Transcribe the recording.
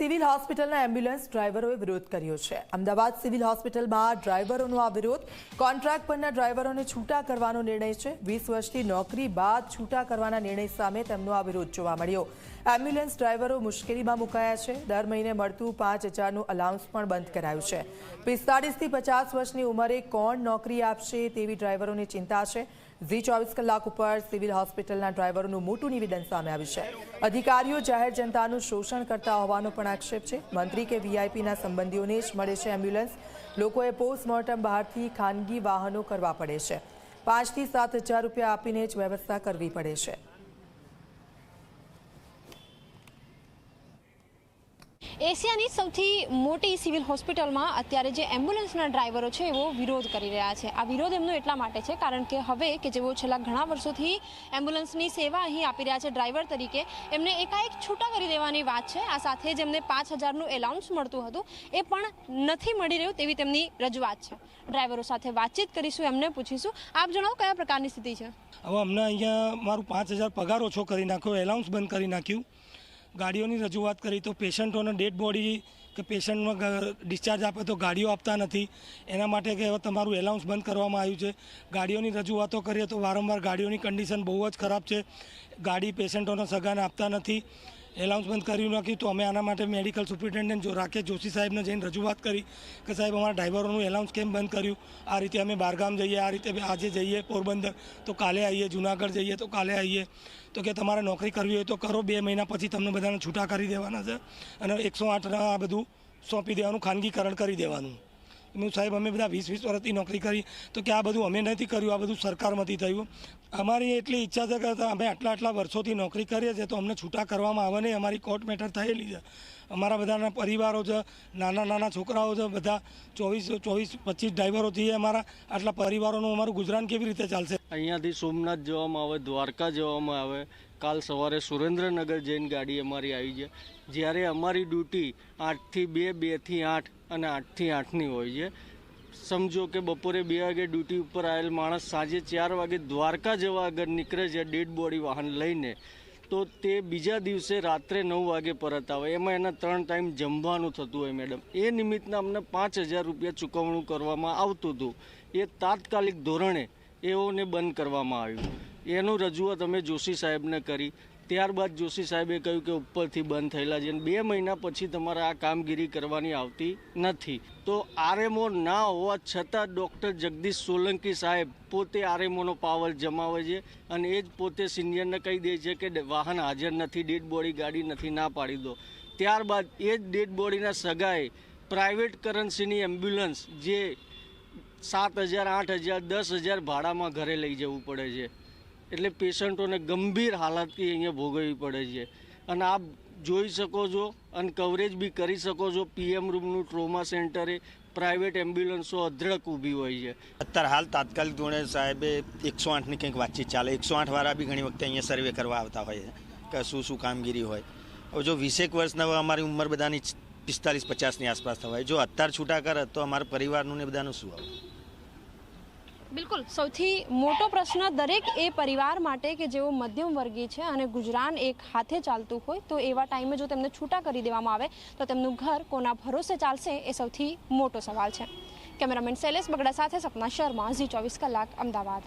Civil હોસ્પિટલના ambulance ડ્રાઈવરોએ વિરોધ કર્યો છે। અમદાવાદ સિવિલ હોસ્પિટલમાં ડ્રાઈવરોનો આ વિરોધ કોન્ટ્રાક્ટ પરના ડ્રાઈવરોને છૂટા કરવાનો નિર્ણય છે। 20 વર્ષથી નોકરી બાદ છૂટા કરવાના નિર્ણય સામે તેમનો આ વિરોધ જોવા મળ્યો। એમ્બ્યુલન્સ ડ્રાઈવરો મુશ્કેલીમાં મુકાયા છે। દર મહિને મળતું 5000નું અલાઉન્સ પણ બંધ કરાયું છે। 45 થી 50 વર્ષની ઉંમરે કોણ નોકરી આપશે તેવી ડ્રાઈવરોની ચિંતા છે। ઝી 24 કલાક ઉપર સિવિલ હોસ્પિટલના ડ્રાઈવરોનું મોટું નિવેદન સામે આવ્યું છે। અધિકારીઓ જાહેર જનતાનું શોષણ કરતા હોવાનો પણ આક્ષેપ છે। મંત્રી કે વીઆઈપીના સંબંધીઓને જ મળે છે એમ્બ્યુલન્સ। લોકોએ પોસ્ટમોર્ટમ બહારથી ખાનગી વાહનો કરવા પડે છે। 5 થી 7,000 રૂપિયા આપીને જ વ્યવસ્થા કરવી પડે છે। એશિયાની સૌથી મોટી સિવિલ હોસ્પિટલમાં અત્યારે જે એમ્બ્યુલન્સના ડ્રાઈવરો છે એવો વિરોધ કરી રહ્યા છે। આ વિરોધ એમનો એટલા માટે છે કારણ કે હવે કે જેઓ છેલ્લા ઘણા વર્ષોથી એમ્બ્યુલન્સની સેવા અહીં આપી રહ્યા છે ડ્રાઈવર તરીકે, એમને એકાએક છૂટા કરી દેવાની વાત છે। આ સાથે જ એમને 5000નું એલાઉન્સ મળતું હતું એ પણ નથી મળી રહ્યું તેવી તેમની રજૂઆત છે। ડ્રાઈવરો સાથે વાતચીત કરીશું, એમને પૂછીશું, આપ જણાવો કયા પ્રકારની સ્થિતિ છે? હવે અમને અહીંયા મારું 5000 પગાર ઓછો કરી નાખ્યો, એલાઉન્સ બંધ કરી નાખ્યું। ગાડીઓની રજૂઆત કરી તો પેશન્ટોને ડેડ બોડી કે પેશન્ટનો ડિસ્ચાર્જ આપે તો ગાડીઓ આપતા નથી। એના માટે કે હવે તમારું એલાઉન્સ બંધ કરવામાં આવ્યું છે। ગાડીઓની રજૂઆતો કરીએ તો વારંવાર ગાડીઓની કન્ડિશન બહુ જ ખરાબ છે। ગાડી પેશન્ટોને સગાને આપતા નથી। એલાઉન્સ બંધ કર્યું નાખ્યું તો અમે આના માટે મેડિકલ સુપ્રિન્ટેન્ડન્ટ રાકેશ જોશી સાહેબને જઈને રજૂઆત કરી કે સાહેબ અમારા ડ્રાઈવરોનું એલાઉન્સ કેમ બંધ કર્યું? આ રીતે અમે બહારગામ જઈએ, આ રીતે આજે જઈએ પોરબંદર તો કાલે આવીએ, જુનાગઢ જઈએ તો કાલે આવીએ। તો કે તમારે નોકરી કરવી હોય તો કરો, 2 મહિના પછી તમને બધાને છૂટા કરી દેવાના છે અને 108 આ બધું સોંપી દેવાનું, ખાનગીકરણ કરી દેવાનું। સાહેબ અમે બધા 20 વર્ષથી નોકરી કરી તો કે આ બધું અમે નથી કર્યું, આ બધું સરકારમાંથી થયું। અમારી એટલી ઈચ્છા છે કે અમે આટલા વર્ષોથી નોકરી કરીએ છીએ તો અમને છૂટા કરવામાં આવે નહીં। અમારી કોર્ટ મેટર થયેલી છે। અમારા બધાના પરિવારો છે, નાના છોકરાઓ છે, બધા 24-25 ડ્રાઈવરોથી અમારા આટલા પરિવારોનું અમારું ગુજરાન કેવી રીતે ચાલશે? અહીંયાથી સોમનાથ જવામાં આવે, દ્વારકા જવામાં આવે, કાલ સવારે સુરેન્દ્રનગર જઈને ગાડી અમારી આવી છે। જ્યારે અમારી ડ્યુટી 8 થી 2, 2 થી 8 અને 8 થી 8ની હોય છે। સમજો કે બપોરે 2 વાગે ડ્યુટી ઉપર આવેલ માણસ સાંજે 4 વાગે દ્વારકા જવા આગળ નીકળે છે ડેડ બોડી વાહન લઈને, તો તે બીજા દિવસે રાત્રે 9 વાગે પરત આવે। એમાં એના 3 ટાઈમ જમવાનું થતું હોય મેડમ। એ નિમિત્તના અમને 5000 રૂપિયા ચૂકવણું કરવામાં આવતું હતું, એ તાત્કાલિક ધોરણે એઓને બંધ કરવામાં આવ્યું। એનું રજૂઆત અમે જોશી સાહેબને કરી। ત્યારબાદ જોશી સાહેબે કહ્યું કે ઉપરથી બંધ થયેલા છે, 2 મહિના પછી તમારે આ કામગીરી કરવાની આવતી નથી। તો આરએમઓ ના હોવા છતાં ડૉક્ટર જગદીશ સોલંકી સાહેબ પોતે આરએમઓનો પાવર જમાવે છે અને એ જ પોતે સિનિયરને કહી દે છે કે વાહન હાજર નથી, ડેડ બોડી ગાડી નથી, ના પાડી દો। ત્યારબાદ એ જ ડેડ બોડીના સગાએ પ્રાઇવેટ કરન્સીની એમ્બ્યુલન્સ જે 7000, 8000, 10000 ભાડામાં ઘરે લઈ જવું પડે છે। એટલે પેશન્ટોને ગંભીર હાલતથી અહીંયા ભોગવવી પડે છે। અને આપ જોઈ શકો છો અને કવરેજ બી કરી શકો છો, પીએમ રૂમનું ટ્રોમા સેન્ટરે પ્રાઇવેટ એમ્બ્યુલન્સો અધડક ઊભી હોય છે। અત્યારે હાલ તાત્કાલિક ધોરણે સાહેબે 108ની કંઈક વાતચીત ચાલે। 108 વાળા બી ઘણી વખતે અહીંયા સર્વે કરવા આવતા હોય છે કે શું કામગીરી હોય। હવે જો 20 વર્ષના અમારી ઉંમર બધાની 45-50ની આસપાસ થવાય, જો અત્યારે છૂટા કરે તો અમારા પરિવારનું ને બધાનું શું આવે? બિલકુલ, સૌથી મોટો પ્રશ્ન દરેક એ પરિવાર માટે કે જેઓ મધ્યમ વર્ગીય છે અને ગુજરાન એક હાથે ચાલતું હોય, તો એવા ટાઈમે જો તેમને છૂટા કરી દેવામાં આવે તો તેમનું ઘર કોના ભરોસે ચાલશે એ સૌથી મોટો સવાલ છે। કેમેરામેન શૈલેષ બગડા સાથે સપના શર્મા, ઝી 24 કલાક, અમદાવાદ।